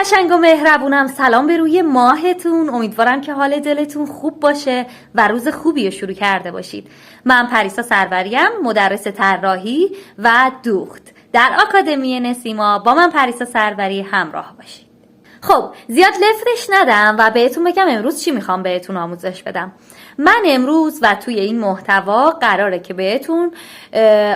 قشنگ و مهربونم، سلام به روی ماهتون. امیدوارم که حال دلتون خوب باشه و روز خوبی رو شروع کرده باشید. من پریسا سروریم، مدرس طراحی و دوخت در آکادمی نسیما. با من پریسا سروری همراه باشید. خب زیاد لفتش ندم و بهتون بگم امروز چی میخوام بهتون آموزش بدم. من امروز و توی این محتوا قراره که بهتون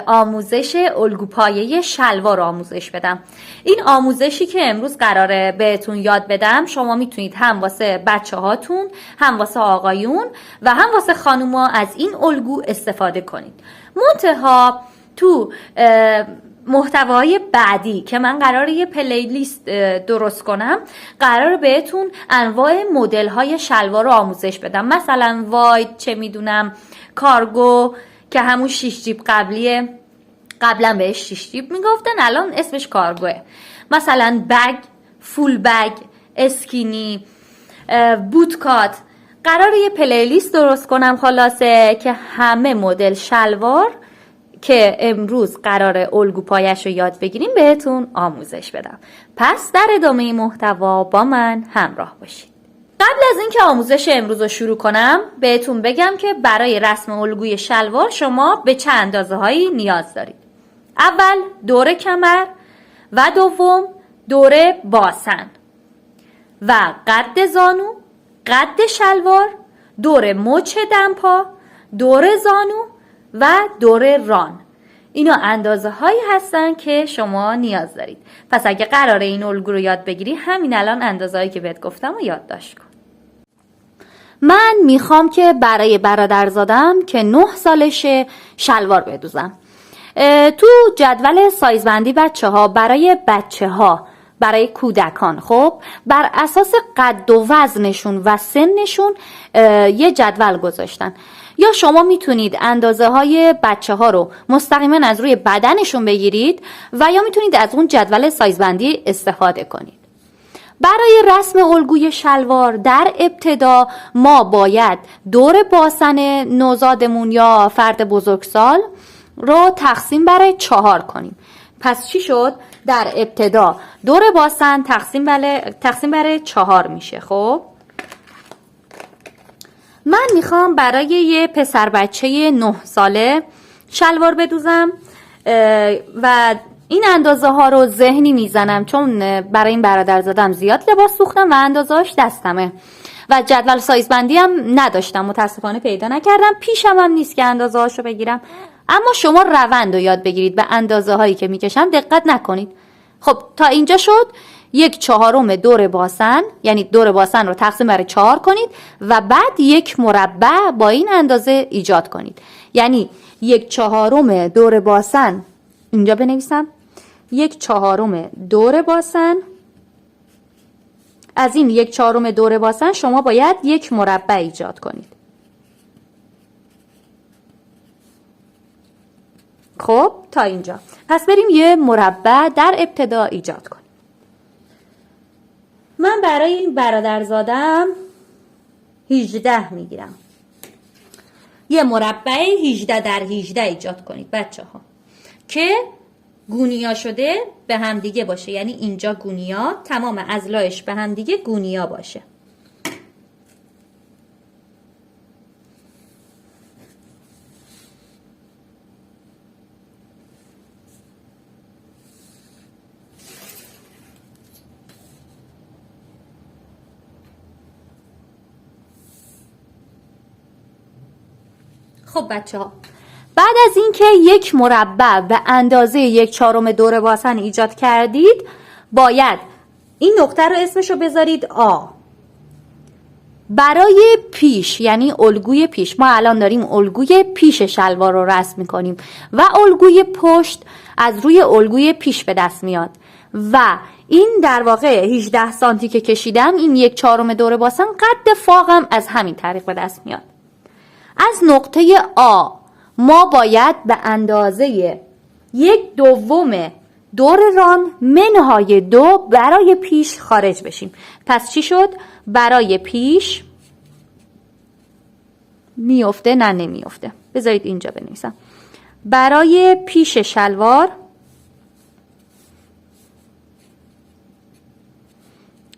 آموزش الگوپایه شلوار آموزش بدم. این آموزشی که امروز قراره بهتون یاد بدم شما میتونید هم واسه بچه هاتون، هم واسه آقایون و هم واسه خانوما از این الگو استفاده کنید. منتها تو محتوای بعدی که من قراره یه پلیلیست درست کنم، قراره بهتون انواع مدل های شلوار رو آموزش بدم. مثلا واید، چه میدونم، کارگو که همون 6 جیب قبلیه، قبلا بهش 6 جیب میگفتن، الان اسمش کارگوه. مثلا بگ، فول بگ، اسکینی، بوتکات. قراره یه پلیلیست درست کنم خلاصه که همه مدل شلوار که امروز قراره الگو پایش رو یاد بگیریم بهتون آموزش بدم. پس در ادامه محتوا با من همراه باشید. قبل از اینکه آموزش امروز رو شروع کنم بهتون بگم که برای رسم الگوی شلوار شما به چه اندازه هایی نیاز دارید. اول دور کمر و دوم دور باسن و قد زانو، قد شلوار، دور مچ دمپا، دور زانو و دور ران. اینا اندازه هایی هستن که شما نیاز دارید. پس اگه قراره این الگو رو یاد بگیری همین الان اندازه هایی که بهت گفتم رو یادداشت کن. من میخوام که برای برادرزادم که 9 سالشه شلوار بدوزم. تو جدول سایزبندی بچه ها برای کودکان، خب بر اساس قد و وزنشون و سنشون یه جدول گذاشتن. یا شما میتونید اندازه های بچه ها رو مستقیما از روی بدنشون بگیرید و یا میتونید از اون جدول سایزبندی استفاده کنید. برای رسم الگوی شلوار در ابتدا ما باید دور باسن نوزادمون یا فرد بزرگسال رو تقسیم بر 4 کنیم. پس چی شد؟ در ابتدا دور باسن تقسیم بر 4 میشه. خب من میخوام برای یه پسر بچه 9 ساله شلوار بدوزم و این اندازه ها رو ذهنی میزنم چون برای این برادرزادم زیاد لباس سوختم و اندازه‌اش دستمه و جدول سایزبندی هم نداشتم، متاسفانه پیدا نکردم، پیشم هم نیست که اندازه هاشو بگیرم. اما شما روند رو یاد بگیرید، به اندازه هایی که میکشم دقت نکنید. خب تا اینجا شد. 1/4 دور باسن، یعنی دور باسن رو تقسیم بر 4 کنید و بعد یک مربع با این اندازه ایجاد کنید. یعنی 1/4 دور باسن، اینجا بنویسم 1/4 دور باسن. از این 1/4 دور باسن شما باید یک مربع ایجاد کنید. خب تا اینجا. پس بریم یه مربع در ابتدا ایجاد کنیم. من برای این برادرزادم 18 میگیرم. یه مربع 18 در 18 ایجاد کنید بچه ها که گونیا شده به هم دیگه باشه. یعنی اینجا گونیا، تمام اضلاعش به هم دیگه گونیا باشه. خب بچه ها، بعد از اینکه یک مربع به اندازه 1/4 دور باسن ایجاد کردید باید این نقطه رو اسمشو بذارید آ. برای پیش، یعنی الگوی پیش، ما الان داریم الگوی پیش شلوار رو رسم میکنیم و الگوی پشت از روی الگوی پیش به دست میاد و این در واقع 18 سانتی که کشیدم، این 1/4 دور باسن قد فاقم از همین طریق به دست میاد. از نقطه آ ما باید به اندازه 1/2 دور ران منهای 2 برای پیش خارج بشیم. پس چی شد؟ برای پیش میفته؟ نه نمیفته. بذارید اینجا بنویسم. برای پیش شلوار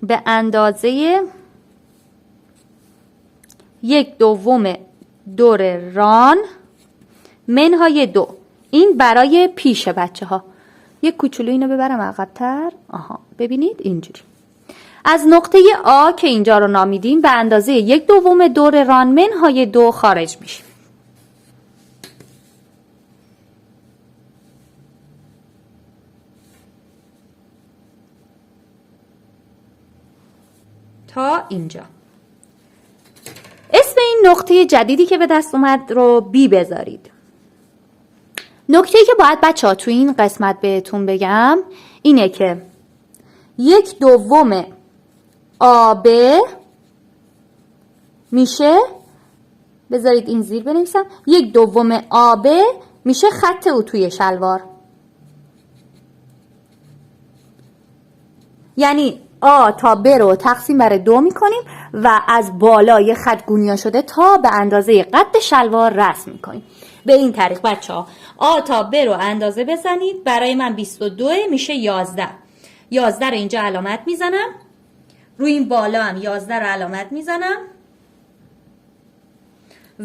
به اندازه 1/2 دور ران منهای 2. این برای پیش بچه ها. یک کوچولو اینو ببرم عقب‌تر. آها ببینید اینجوری. از نقطه آ که اینجا رو نامیدیم به اندازه 1/2 دور ران منهای 2 خارج میشیم. تا اینجا. اسم این نقطه جدیدی که به دست اومد رو بی بذارید. نکته‌ای که باید بچه‌ها تو این قسمت بهتون بگم اینه که 1/2 AB میشه، بذارید این زیر بنویسم، 1/2 AB میشه خط اتوی شلوار. یعنی آ تا ب رو تقسیم بر 2 میکنیم و از بالای خط گونیا شده تا به اندازه قد شلوار رسم میکنیم. به این طریق بچه ها آ تا ب رو اندازه بزنید. برای من 22 میشه 11. 11 رو اینجا علامت میزنم. روی این بالا هم 11 رو علامت میزنم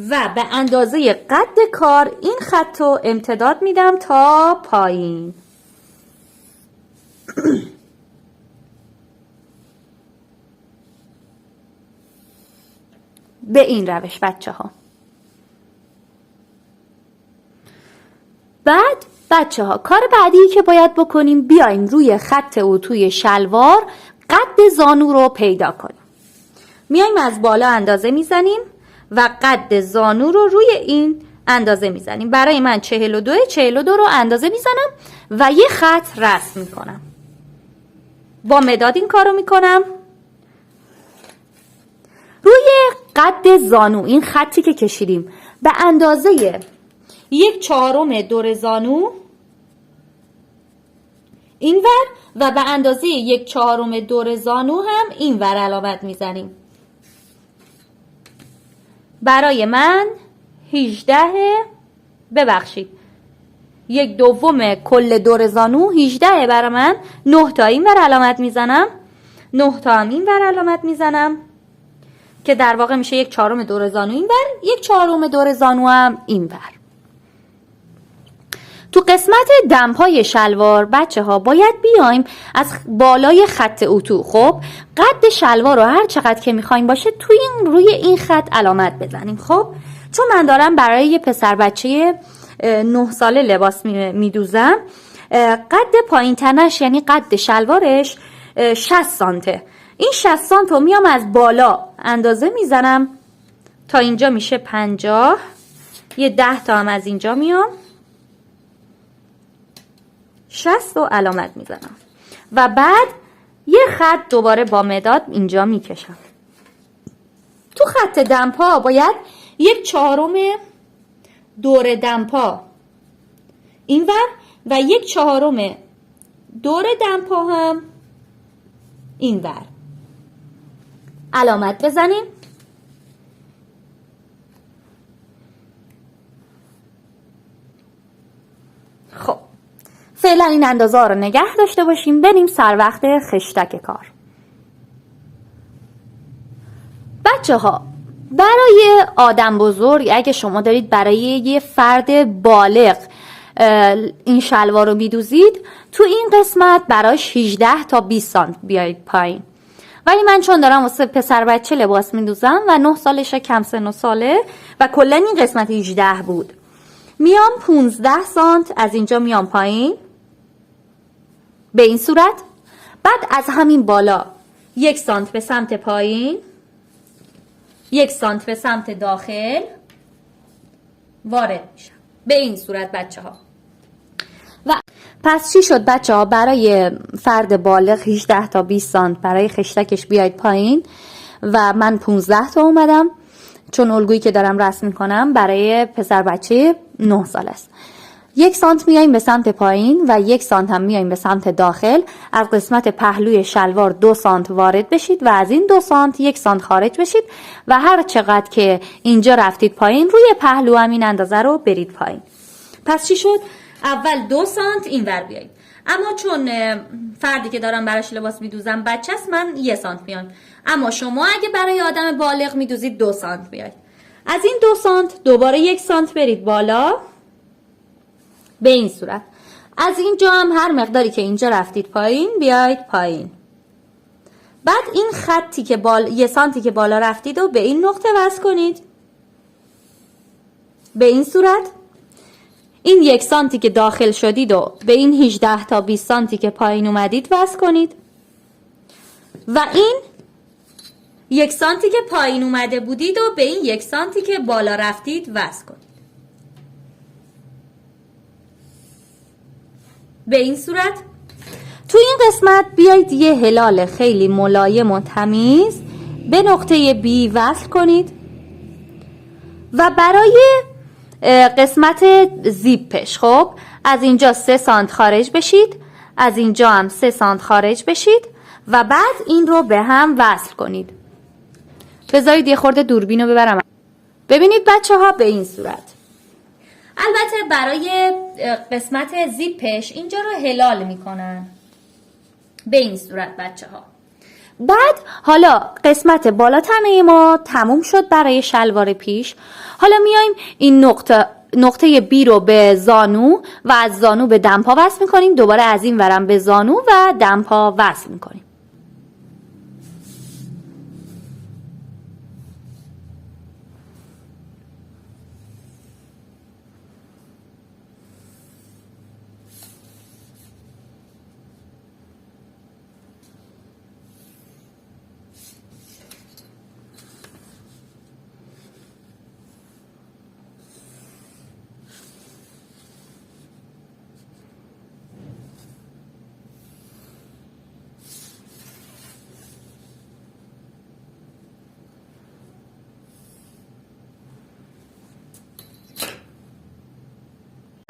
و به اندازه قد کار این خط رو امتداد میدم تا پایین. به این روش بچه ها. بعد بچه ها کار بعدی که باید بکنیم بیایم روی خط اتوی شلوار قد زانو رو پیدا کنیم. میایم از بالا اندازه میزنیم و قد زانو رو روی این اندازه میزنیم. برای من 42 رو اندازه میزنم و یه خط رسم میکنم. با مداد این کارو میکنم. روی قد زانو این خطی که کشیدیم به اندازه 1/4 دور زانو اینور و به اندازه 1/4 دور زانو هم اینور علامت میزنیم. برای من 1/2 کل دور زانو 18 برای من. 9 تا اینور علامت میزنم، 9 تا هم اینور علامت میزنم که در واقع میشه 1/4 دور زانو اینور، 1/4 دور زانو هم اینور. تو قسمت دمپای شلوار بچه ها باید بیایم از بالای خط اتو. خب قد شلوار رو هر چقدر که میخوایم باشه توی روی این خط علامت بزنیم. خب چون من دارم برای یه پسر بچه 9 ساله لباس میدوزم، قد پایین تنش یعنی قد شلوارش 60 سانته. این 60 سانت رو میام از بالا اندازه میزنم تا اینجا میشه 50. یه 10 تا هم از اینجا میام 60 رو علامت میزنم و بعد یه خط دوباره با مداد اینجا میکشم. تو خط دمپا باید 1/4 دور دمپا اینور و 1/4 دور دمپا هم اینور علامت بزنیم. خب فعلا این اندازه ها رو نگه داشته باشیم. بریم سر وقت خشتک کار. بچه ها برای آدم بزرگ اگه شما دارید برای یه فرد بالغ این شلوار رو میدوزید تو این قسمت براش 18 تا 20 سانت بیایید پایین. ولی من چون دارم واسه پسر بچه لباس میدوزم و 9 سالشه، کم سن و ساله و کلا این قسمت 18 بود، میام 15 سانت از اینجا میام پایین به این صورت. بعد از همین بالا 1 سانت به سمت پایین، 1 سانت به سمت داخل وارد میشم به این صورت بچه ها. و پس چی شد بچه ها؟ برای فرد بالغ 18 تا 20 سانت برای خشتکش بیاید پایین و من 15 تا اومدم چون الگویی که دارم رسم میکنم برای پسر بچه 9 سال است. 1 سانت میایم به سمت پایین و 1 سانت هم میایم به سمت داخل. از قسمت پهلوی شلوار 2 سانت وارد بشید و از این 2 سانت 1 سانت خارج بشید و هر چقدر که اینجا رفتید پایین روی پهلو هم این اندازه رو برید پایین. پس چی شد؟ اول 2 سانت این ور بیایید، اما چون فردی که دارم براش لباس میدوزم بچه است، من 1 سانت میام. اما شما اگه برای آدم بالغ میدوزید 2 سانت بیاید. از این 2 سانت دوباره 1 سانت برید بالا به این صورت. از اینجا هم هر مقداری که اینجا رفتید پایین بیاید پایین. بعد این خطی که 1 سانتی که بالا رفتید و به این نقطه وصل کنید به این صورت. این 1 سانتی که داخل شدید و به این 18 تا 20 سانتی که پایین اومدید وصل کنید و این 1 سانتی که پایین اومده بودید و به این 1 سانتی که بالا رفتید وصل کنید به این صورت. تو این قسمت بیایید یه هلال خیلی ملایم و تمیز به نقطه B وصل کنید و برای قسمت زیپش خب از اینجا 3 سانت خارج بشید، از اینجا هم 3 سانت خارج بشید و بعد این رو به هم وصل کنید. بذارید یه خورده دوربین رو ببرم. ببینید بچه ها به این صورت. البته برای قسمت زیپش اینجا رو هلال میکنن به این صورت بچه ها. بعد حالا قسمت بالا تنه ما تموم شد برای شلوار پیش. حالا میایم این نقطه B رو به زانو و از زانو به دمپا وصل میکنیم. دوباره از این ورم به زانو و دمپا وصل میکنیم.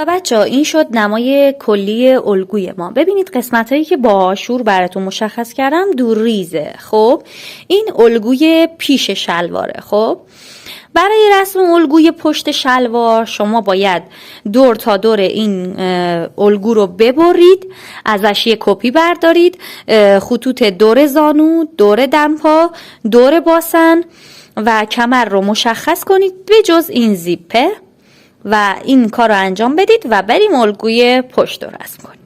بچه ها این شد نمای کلی الگوی ما. ببینید قسمت هایی که با آشور براتون مشخص کردم دور ریزه. خب این الگوی پیش شلواره. خب برای رسم الگوی پشت شلوار شما باید دور تا دور این الگو رو ببرید، ازش یه کپی بردارید، خطوط دور زانو، دور دمپا، دور باسن و کمر رو مشخص کنید به جز این زیپه و این کار رو انجام بدید و بریم الگوی پشت رو رسم کنیم.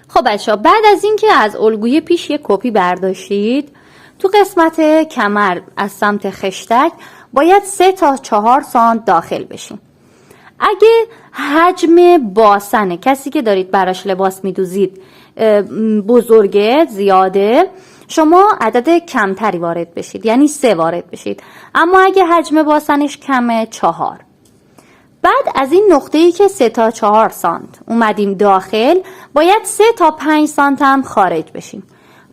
خب بچه‌ها بعد از اینکه از الگوی پیش یک کپی برداشتید، تو قسمت کمر از سمت خشتک باید 3 تا 4 سانت داخل بشیم. اگه حجم باسن کسی که دارید براش لباس میدوزید بزرگه، زیاده، شما عدد کمتری وارد بشید، یعنی 3 وارد بشید. اما اگه حجم باسنش کمه 4. بعد از این نقطه‌ای که 3 تا 4 سانت اومدیم داخل باید 3 تا 5 سانت هم خارج بشیم.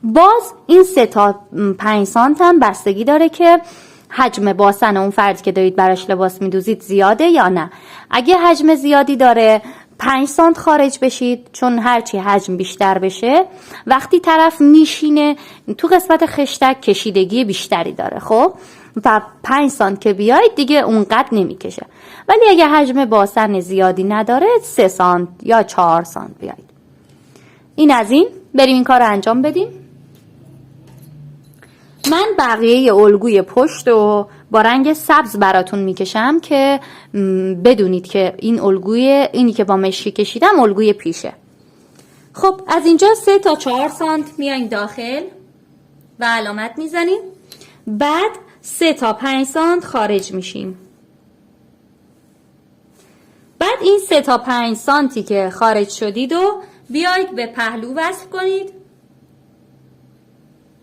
باز این 3 تا 5 سانت هم بستگی داره که حجم باسن اون فردی که دارید براش لباس میدوزید زیاده یا نه. اگه حجم زیادی داره 5 سانت خارج بشید، چون هرچی حجم بیشتر بشه وقتی طرف میشینه تو قسمت خشتک کشیدگی بیشتری داره. خب و 5 سانت که بیاید دیگه اونقدر نمیکشه. ولی اگه حجم باسن زیادی نداره 3 سانت یا 4 سانت بیاید. این از این. بریم این کار رو انجام بدیم. من بقیه الگوی پشت رو با رنگ سبز براتون میکشم که بدونید که این اینی که با مشکی کشیدم الگوی پیشه. خب از اینجا 3 تا 4 سانت میایم داخل و علامت میزنیم. بعد 3 تا 5 سانت خارج میشیم. بعد این 3 تا 5 سانتی که خارج شدید و بیایید به پهلو وصل کنید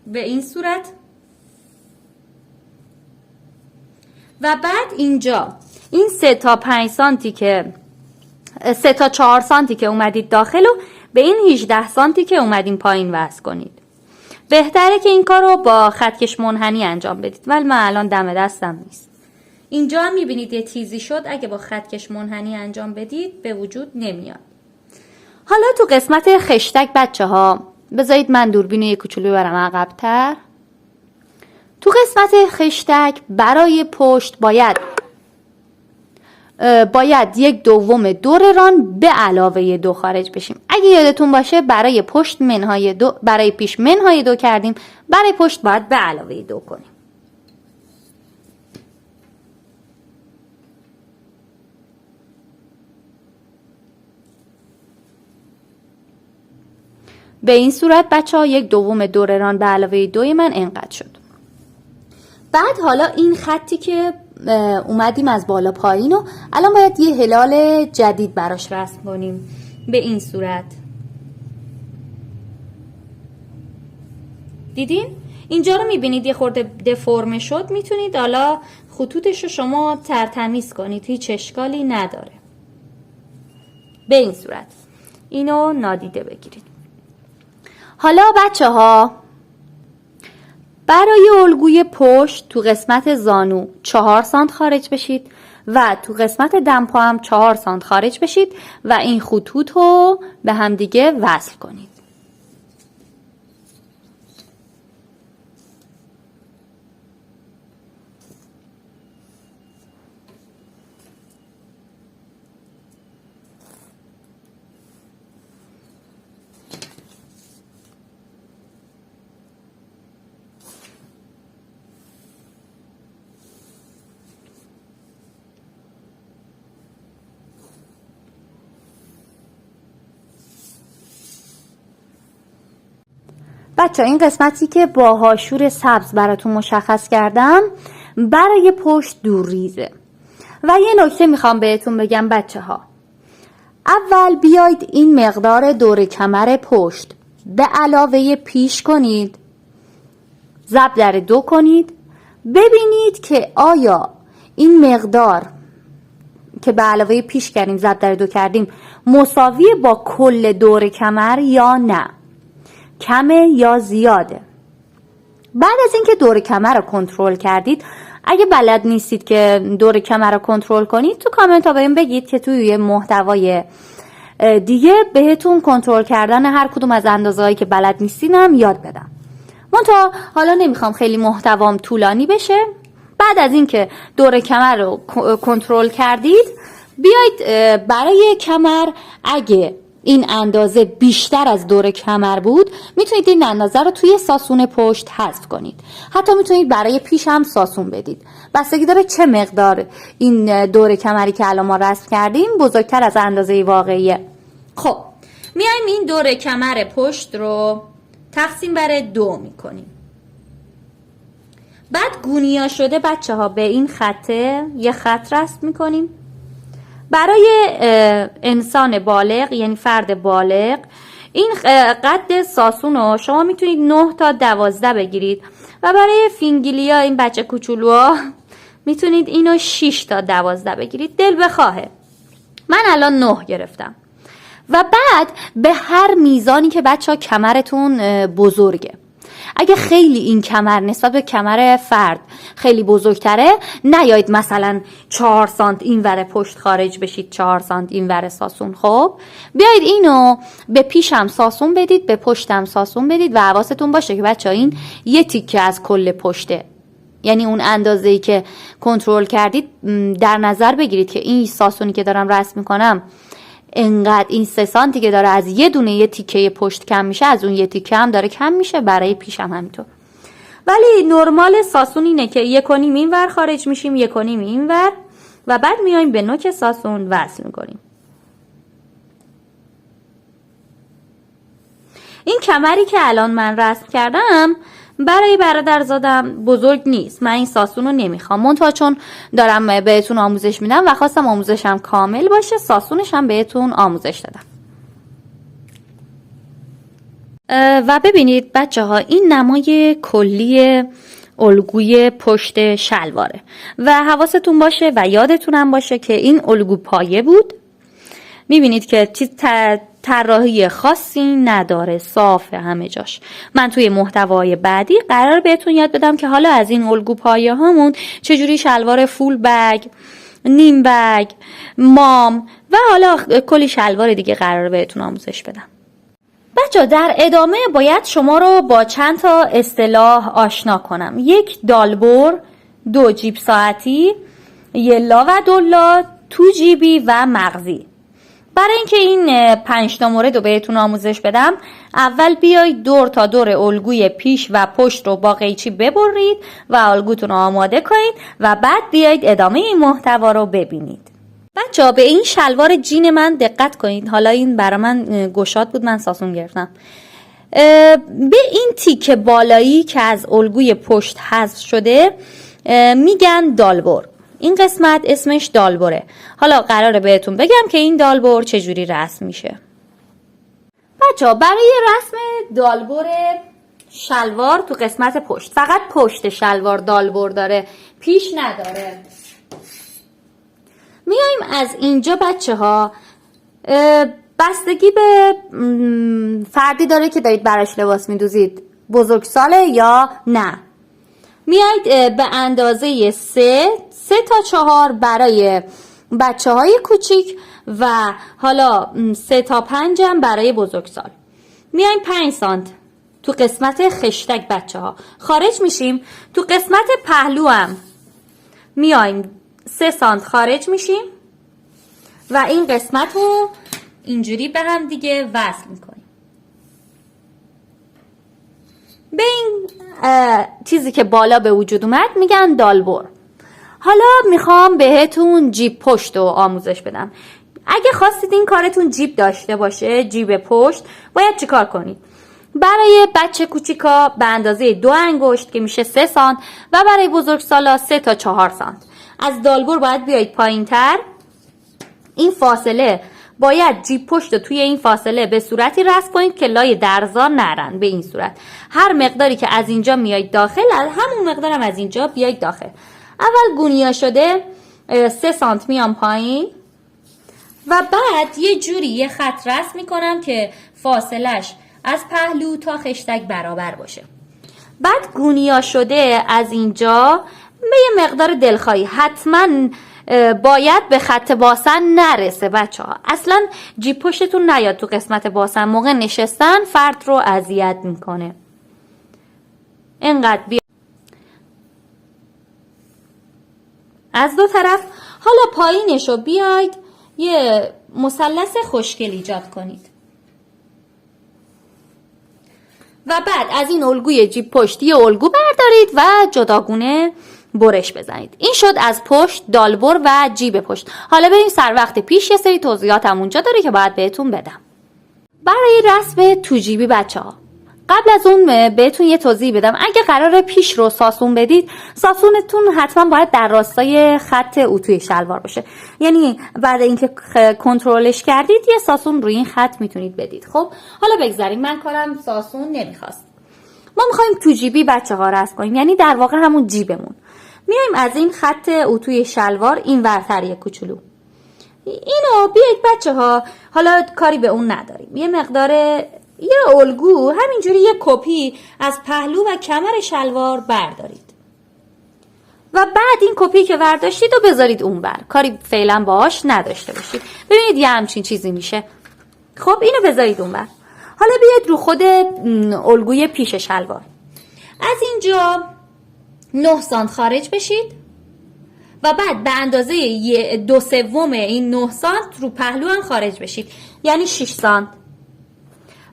به این صورت و بعد اینجا این 3 تا 5 سانتی که 3 تا 4 سانتی که اومدید داخل و به این 18 سانتی که اومدین پایین وصل کنید. بهتره که این کار رو با خطکش منحنی انجام بدید، ولی من الان دم دستم نیست. اینجا هم میبینید یه تیزی شد، اگه با خطکش منحنی انجام بدید به وجود نمیاد. حالا تو قسمت خشتک بچه ها بذارید من دوربین رو یه کوچولو برم عقب‌تر. تو قسمت خشتک برای پشت باید باید 1/2 دور ران به علاوه 2 خارج بشیم. اگه یادتون باشه برای پشت منهای 2، برای پیش منهای 2 کردیم، برای پشت باید به علاوه 2 کنیم. به این صورت بچه ها 1/2 دور ران به علاوه 2 من انقدر شد. بعد حالا این خطی که اومدیم از بالا پایین و الان باید یه هلال جدید براش رسم کنیم به این صورت. دیدین؟ اینجا رو میبینید یه خورده دفرم شد، میتونید حالا خطوطش رو شما ترتمیز کنید، هیچ اشکالی نداره. به این صورت اینو نادیده بگیرید. حالا بچه ها برای الگوی پشت تو قسمت زانو 4 سانت خارج بشید و تو قسمت دمپا هم 4 سانت خارج بشید و این خطوط رو به همدیگه وصل کنید. بچه این قسمتی که با هاشور سبز براتون مشخص کردم برای پشت دور ریزه. و یه نکته میخوام بهتون بگم بچه ها، اول بیاید این مقدار دور کمر پشت به علاوه پیش کنید، ضرب در 2 کنید، ببینید که آیا این مقدار که به علاوه پیش کردیم ضرب در 2 کردیم مساویه با کل دور کمر یا نه، کمه یا زیاده. بعد از اینکه دور کمر رو کنترل کردید، اگه بلد نیستید که دور کمر رو کنترل کنید تو کامنت ها بهم بگید که توی یه محتوای دیگه بهتون کنترل کردن هر کدوم از اندازه‌هایی که بلد نیستینم یاد بدم. منتها حالا نمیخوام خیلی محتوام طولانی بشه. بعد از اینکه دور کمر رو کنترل کردید، بیایید برای کمر اگه این اندازه بیشتر از دور کمر بود میتونید این اندازه رو توی ساسون پشت حذف کنید. حتی میتونید برای پیش هم ساسون بدید، بستگی داره چه مقدار این دور کمری که الان ما رسم کردیم بزرگتر از اندازه واقعیه. خب میایم این دور کمر پشت رو تقسیم بر 2 میکنیم. بعد گونیا شده بچه ها به این خطه یه خط رسم میکنیم. برای انسان بالغ یعنی فرد بالغ این قد ساسون رو شما میتونید 9 تا 12 بگیرید و برای فینگیلیا این بچه کوچولوها میتونید اینو 6 تا 12 بگیرید، دل بخواهه. من الان 9 گرفتم. و بعد به هر میزانی که بچه ها کمرتون بزرگه، اگه خیلی این کمر نسبت به کمر فرد خیلی بزرگتره، نیایید مثلا 4 سانت این ور پشت خارج بشید، 4 سانت این ور ساسون. خب بیایید اینو به پیشم ساسون بدید، به پشتم ساسون بدید و حواستون باشه که بچه ها این یه تیکه از کل پشته، یعنی اون اندازه‌ای که کنترل کردید در نظر بگیرید که این ساسونی که دارم رسم میکنم انقدر این 3 سانتی که داره از یه دونه یه تیکه پشت کم میشه، از اون یه تیکه هم داره کم میشه، برای پیشم همینطور. ولی نرمال ساسون اینه که 1.5 این ور خارج میشیم، 1.5 این ور و بعد میایم به نوک ساسون وصل میکنیم. این کمری که الان من رسم کردم برای برادرزادم بزرگ نیست، من این ساسون رو نمیخوام، منتها چون دارم بهتون آموزش میدم و خواستم آموزشم کامل باشه، ساسونش هم بهتون آموزش دادم. و ببینید بچه ها این نمای کلی الگوی پشت شلواره و حواستون باشه و یادتونم باشه که این الگو پایه بود. میبینید که چیز طراحی خاصی نداره، صافه همه جاش. من توی محتوای بعدی قرار بهتون یاد بدم که حالا از این الگو پایه هامون چجوری شلوار فول بگ، نیم بگ، مام و حالا کلی شلوار دیگه قرار بهتون آموزش بدم. بچه در ادامه باید شما رو با چند تا اصطلاح آشنا کنم. 1 دالبر، 2 جیب ساعتی، 1 لا و 2 لا، تو جیبی و مغزی. برای اینکه این 5 تا مورد رو بهتون آموزش بدم، اول بیایید دور تا دور الگوی پیش و پشت رو با قیچی ببرید و الگوتون رو آماده کنید و بعد بیایید ادامه این محتوا رو ببینید. بچه‌ها به این شلوار جین من دقت کنید. حالا این برای من گشاد بود، من ساسون گرفتم. به این تیکه بالایی که از الگوی پشت حذف شده میگن دالبر. این قسمت اسمش دالبره. حالا قراره بهتون بگم که این دالبر چجوری رسم میشه. بچه‌ها برای رسم دالبر شلوار تو قسمت پشت، فقط پشت شلوار دالبر داره، پیش نداره. میایم از اینجا بچه‌ها، بستگی به فردی داره که دارید براش لباس میدوزید، بزرگساله یا نه. میایید به اندازه 3 تا 4 برای بچه های کوچیک و حالا 3 تا 5 هم برای بزرگسال. میایم 5 سانت تو قسمت خشتک بچه ها خارج میشیم. تو قسمت پهلو هم میایم 3 سانت خارج میشیم و این قسمت رو اینجوری به هم دیگه وصل میکنیم. به این چیزی که بالا به وجود اومد میگن دالبر. حالا میخوام بهتون جیب پشت رو آموزش بدم. اگه خواستید این کارتون جیب داشته باشه، جیب پشت، باید چیکار کنید؟ برای بچه کوچیکا به اندازه 2 انگشت که میشه 3 سانت و برای بزرگسالا 3 تا 4 سانت. از دالبر باید بیایید پایین تر. این فاصله باید جیب پشت رو توی این فاصله به صورتی رسم کنید که لای درزا نرن. به این صورت هر مقداری که از اینجا میایید داخل، از همون مقدار هم از اینجا بیایید داخل. اول گونیا شده 3 سانت میام پایین و بعد یه جوری یه خط رسم میکنم که فاصلش از پهلو تا خشتک برابر باشه. بعد گونیا شده از اینجا به یه مقدار دلخواهی، حتما باید به خط باسن نرسه بچه ها. اصلا جیب پشتتون نیاد تو قسمت باسن، موقع نشستن فرد رو اذیت میکنه. اینقدر از دو طرف. حالا پایینش رو بیاید یه مثلث خوشگل ایجاد کنید و بعد از این الگوی جیب پشت یه الگو بردارید و جداگونه برش بزنید. این شد از پشت دالبر و جیب پشت. حالا بریم سر وقت پیش. یه سری توضیحات هم اونجا داره که باید بهتون بدم. برای رسم تو جیبی بچه ها، قبل از اون بهتون یه توضیح بدم. اگه قراره پیش رو ساسون بدید، ساسونتون حتما باید در راستای خط اتوی شلوار باشه. یعنی بعد اینکه کنترلش کردید یه ساسون روی این خط میتونید بدید. خب حالا بگذاریم، من کارم ساسون نمیخواست. ما میخوایم تو جیبی بچه ها رسم کنیم، یعنی در واقع همون جیبمون. میایم از این خط اتوی شلوار این ورتری کوچولو، اینو بیایید بچه ها، حالا کاری به اون نداریم، یه مقدار یه الگو همینجوری یه کپی از پهلو و کمر شلوار بردارید و بعد این کپی که برداشتید رو بذارید اون بر، کاری فعلا باهاش نداشته باشید. ببینید یه همچین چیزی میشه. خب اینو بذارید اون بر. حالا بیاید رو خود الگوی پیش شلوار، از اینجا 9 سانت خارج بشید و بعد به اندازه 2/3 این 9 سانت رو پهلو هم خارج بشید، یعنی 6 سانت.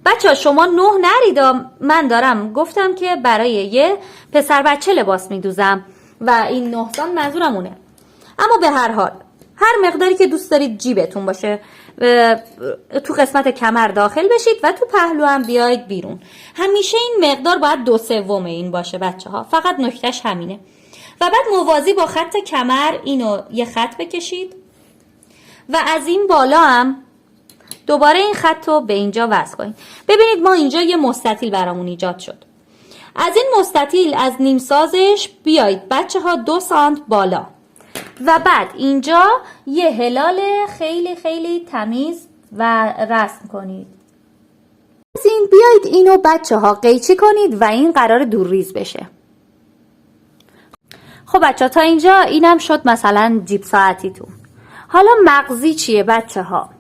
بچه ها شما 9 نرید، من دارم گفتم که برای یه پسر بچه لباس میدوزم و این 9 سانت منظورم اونه. اما به هر حال هر مقداری که دوست دارید جیبتون باشه، تو قسمت کمر داخل بشید و تو پهلو هم بیاید بیرون. همیشه این مقدار باید 2/3 این باشه بچه ها، فقط نکتهش همینه. و بعد موازی با خط کمر اینو یه خط بکشید و از این بالا هم دوباره این خط رو به اینجا وصل کنید. ببینید ما اینجا یه مستطیل برامون ایجاد شد. از این مستطیل از نیم سازش بیایید بچه ها 2 سانت بالا و بعد اینجا یه هلال خیلی خیلی تمیز و رسم کنید. از این بیایید اینو بچه ها قیچی کنید و این قرار دور ریز بشه. خب بچه ها تا اینجا اینم شد مثلا جیب ساعتیتون. حالا مغزی چیه بچه ها؟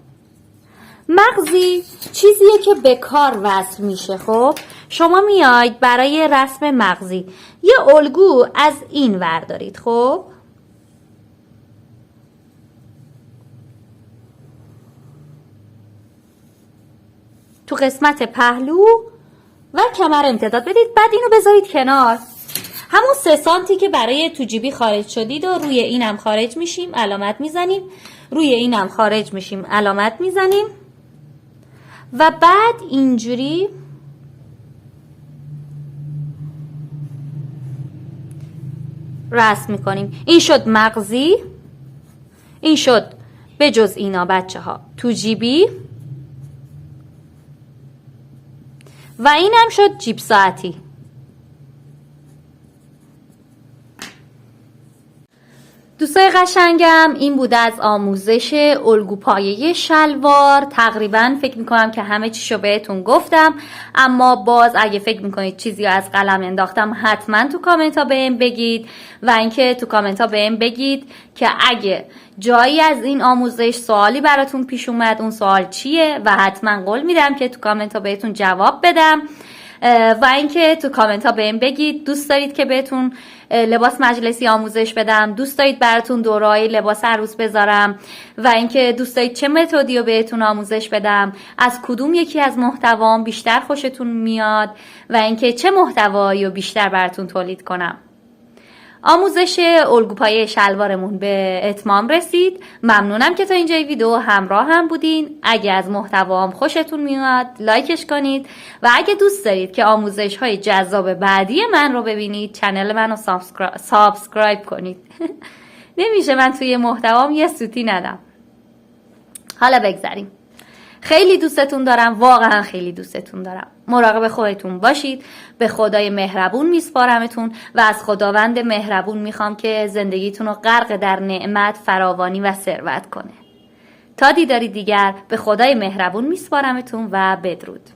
مغزی چیزیه که به کار وصل میشه. خب شما میاید برای رسم مغزی یه الگو از این ور دارید. خب تو قسمت پهلو و کمر امتداد بدید. بعد اینو بذارید کنار. همون 3 سانتی که برای تو جیبی خارج شدید و روی اینم خارج میشیم علامت میزنیم، روی اینم خارج میشیم علامت میزنیم و بعد اینجوری رسم میکنیم. این شد مغزی، این شد به جز اینا بچه ها تو جیبی و اینم شد جیب ساعتی. دوستای قشنگم، این بوده از آموزش الگو پایه شلوار. تقریبا فکر میکنم که همه چیشو بهتون گفتم، اما باز اگه فکر میکنید چیزی از قلم انداختم حتما تو کامنت ها بهم بگید و اینکه تو کامنت ها بهم بگید که اگه جایی از این آموزش سوالی براتون پیش اومد اون سوال چیه و حتما قول میدم که تو کامنت ها بهتون جواب بدم. و اینکه تو کامنت ها بهم بگید دوست دارید که بهتون لباس مجلسی آموزش بدم، دوست دارید براتون دوره‌های لباس عروس بذارم و اینکه دوست دارید چه متدی رو بهتون آموزش بدم، از کدوم یکی از محتوام بیشتر خوشتون میاد و اینکه چه محتوایی رو بیشتر براتون تولید کنم. آموزش الگو پایه شلوارمون به اتمام رسید. ممنونم که تا اینجای ویدیو همراه هم بودین. اگه از محتوام خوشتون میاد لایکش کنید و اگه دوست دارید که آموزش های جذاب بعدی من رو ببینید چنل منو سابسکرایب کنید. نمیشه من توی محتوام یه سوتی ندم. حالا بگذاریم. خیلی دوستتون دارم، واقعا خیلی دوستتون دارم. مراقب خودتون باشید. به خدای مهربون میسپارمتون و از خداوند مهربون میخوام که زندگیتون رو غرق در نعمت، فراوانی و ثروت کنه. تا دیداری دیگر، به خدای مهربون میسپارمتون و بدرود.